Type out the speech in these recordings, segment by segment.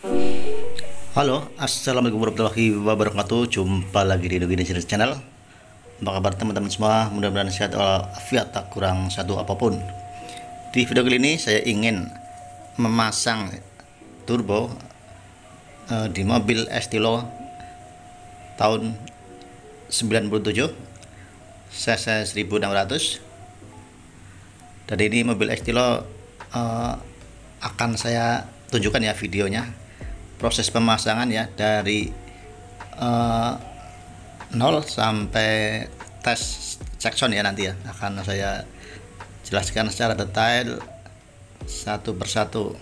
Halo, assalamualaikum warahmatullahi wabarakatuh. Jumpa lagi di Nugi Channel. Apa kabar teman-teman semua? Mudah-mudahan sehat walafiat, tak kurang satu apapun. Di video kali ini saya ingin memasang turbo di mobil Estilo tahun 97 cc 1600. Dan ini mobil Estilo akan saya tunjukkan ya videonya, proses pemasangan ya dari 0 sampai tes cek sound ya, nanti ya akan saya jelaskan secara detail satu persatu.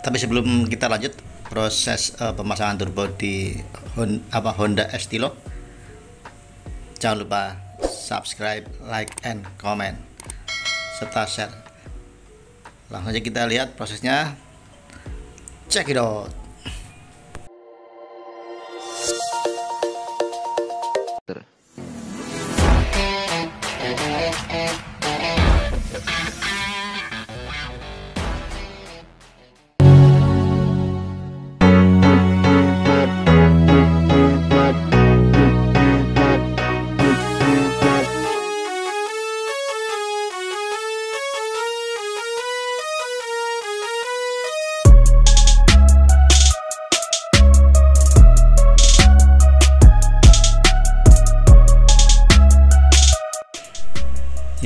Tapi sebelum kita lanjut proses pemasangan turbo di Honda Estilo, jangan lupa subscribe, like, and comment serta share. Langsung aja kita lihat prosesnya. Check it out.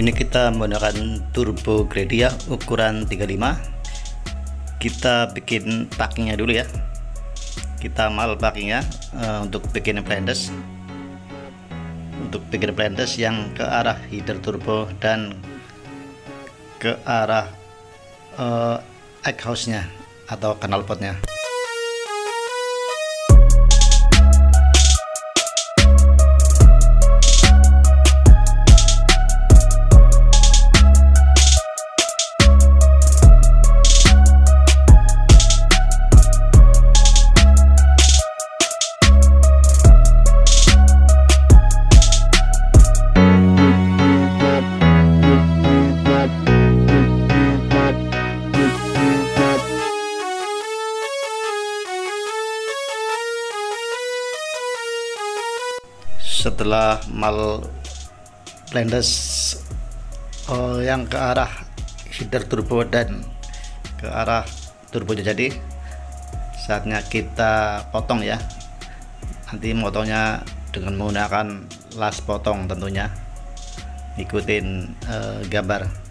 Ini kita menggunakan turbo Gradia ukuran 35. Kita bikin packingnya dulu ya. Kita mal packingnya untuk bikin plandes. Untuk bikin plandes yang ke arah header turbo dan ke arah exhaust-nya atau knalpotnya. Setelah mal plandes yang ke arah header turbo dan ke arah turbonya jadi, saatnya kita potong ya. Nanti motongnya dengan menggunakan las potong tentunya, ikutin gambar.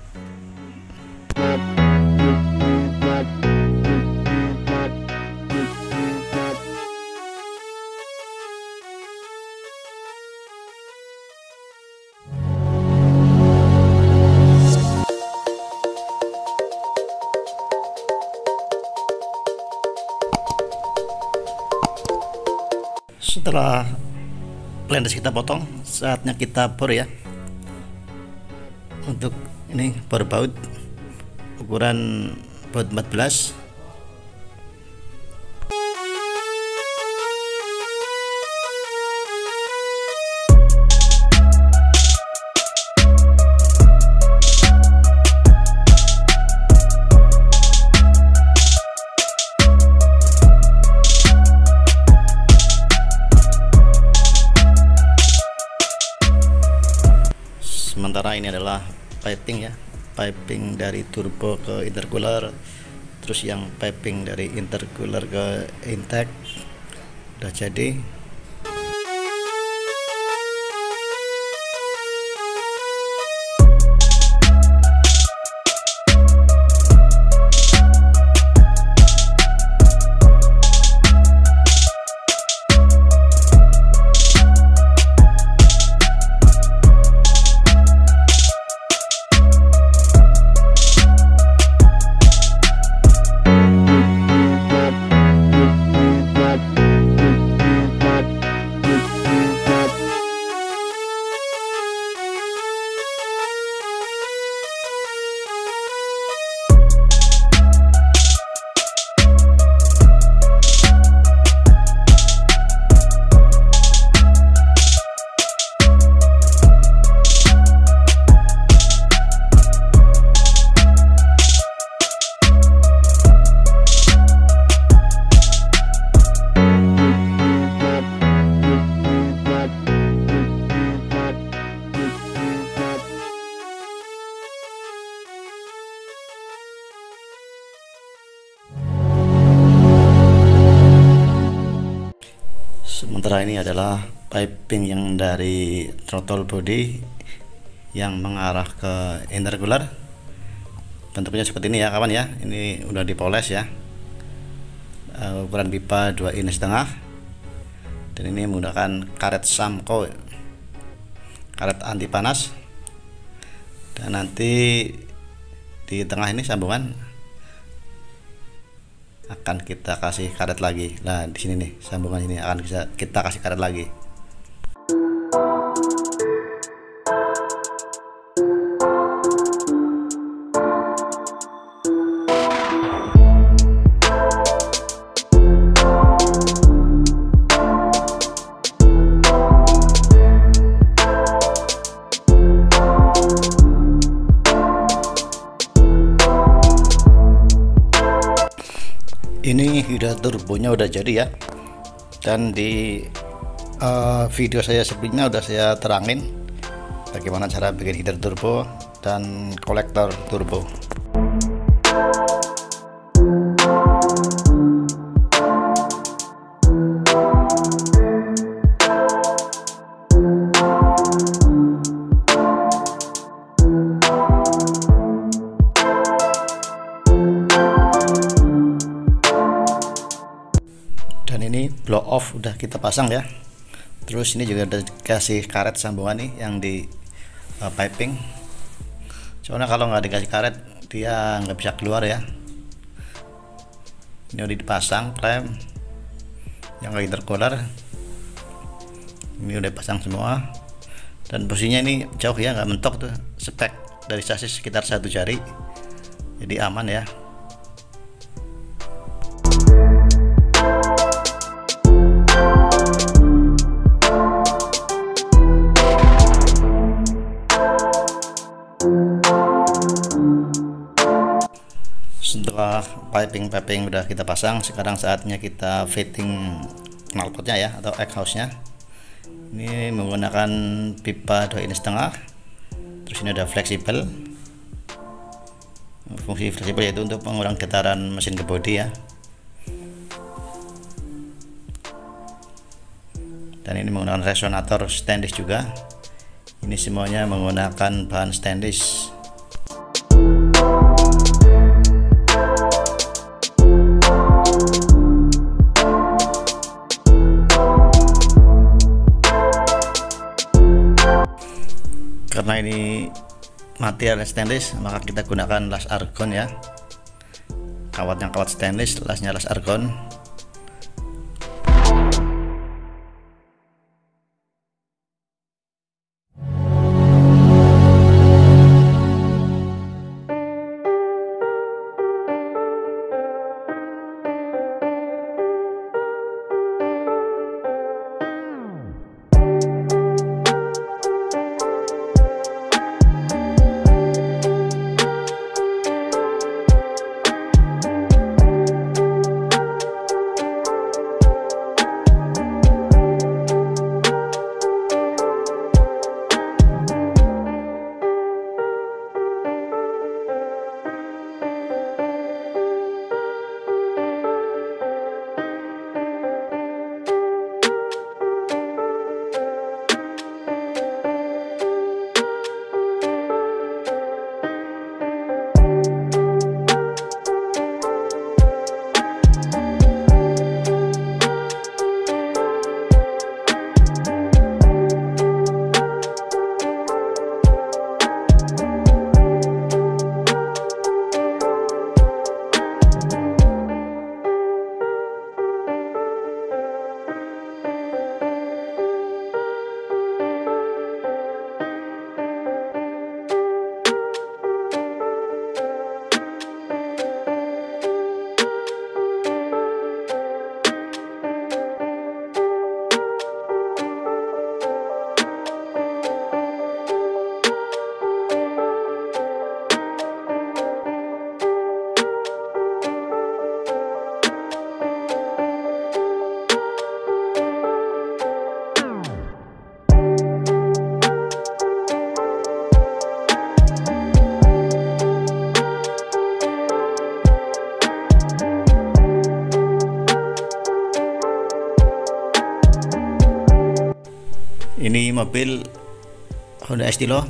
Setelah plandes kita potong, saatnya kita bor ya. Untuk ini bor baut ukuran baut 14. Sementara ini adalah piping ya, piping dari turbo ke intercooler, terus yang piping dari intercooler ke intake udah jadi. Sejahtera ini adalah piping yang dari throttle body yang mengarah ke intercooler. Bentuknya seperti ini ya kawan ya. Ini udah dipoles ya. Ukuran pipa 2,5 in, dan ini menggunakan karet Samco, karet anti panas. Dan nanti di tengah ini sambungan akan kita kasih karet lagi. Nah di sini nih sambungan ini akan kita kasih karet lagi. Ini header turbonya udah jadi ya, dan di video saya sebelumnya udah saya terangin bagaimana cara bikin header turbo dan kolektor turbo. Dan ini blow off udah kita pasang ya. Terus ini juga udah dikasih karet sambungan nih yang di piping. Soalnya kalau nggak dikasih karet dia nggak bisa keluar ya. Ini udah dipasang klem yang ke intercooler. Ini udah pasang semua. Dan posisinya ini jauh ya, nggak mentok tuh, spek dari sasis sekitar 1 jari. Jadi aman ya. Setelah piping udah kita pasang, sekarang saatnya kita fitting knalpotnya ya, atau exhaust nya. Ini menggunakan pipa 2,5 in. Terus ini ada fleksibel. Fungsi fleksibel yaitu untuk mengurangi getaran mesin ke bodi ya. Dan ini menggunakan resonator stainless juga. Ini semuanya menggunakan bahan stainless. Karena ini material stainless, maka kita gunakan las argon ya. Kawatnya kawat stainless, lasnya las argon. Ini mobil Honda Estilo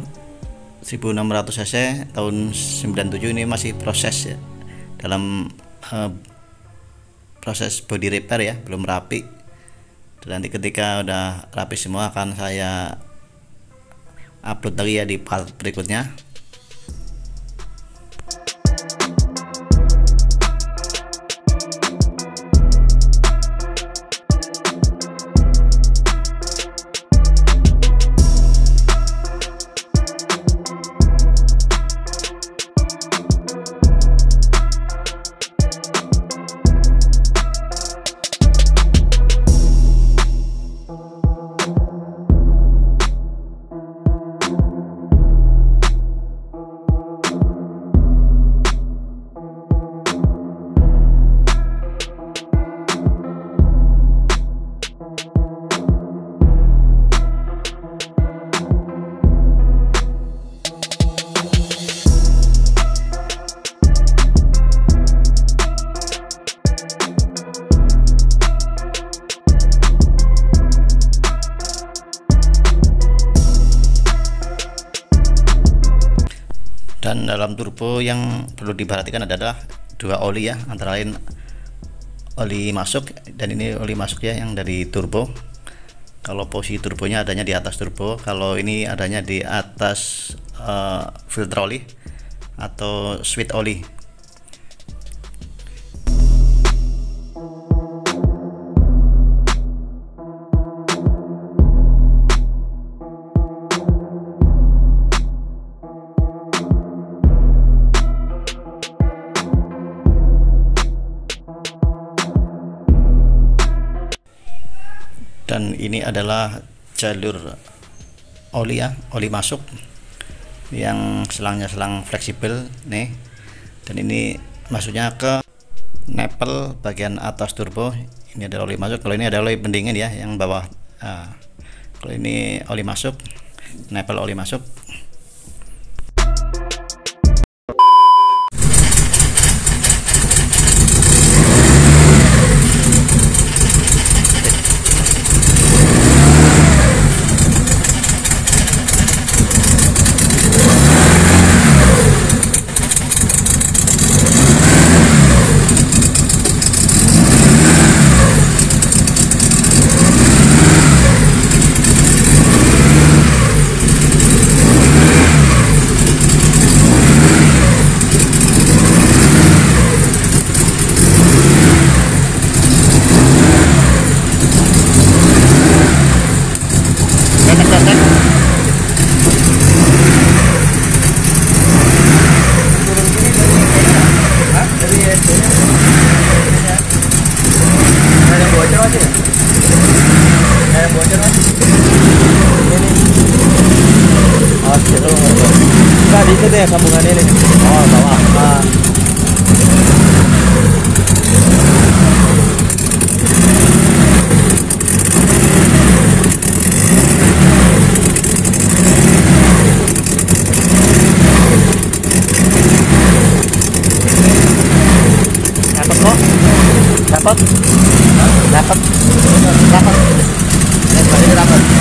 1600 cc tahun 97. Ini masih proses ya, dalam proses body repair ya, belum rapi. Dan nanti ketika udah rapi semua akan saya upload lagi ya di part berikutnya. Dan dalam turbo yang perlu diperhatikan adalah dua oli ya, antara lain oli masuk, dan ini oli masuk ya yang dari turbo. Kalau posisi turbonya adanya di atas turbo, kalau ini adanya di atas filter oli atau switch oli. Dan ini adalah jalur oli ya, oli masuk yang selangnya selang fleksibel nih, dan ini masuknya ke nepel bagian atas turbo. Ini ada oli masuk. Kalau ini ada oli pendingin ya yang bawah. Kalau ini oli masuk, nepel oli masuk. Itu deh sambungan ini. Oh, bawah. Dapat kok? Dapat? Dapat. Dapat. Dapat.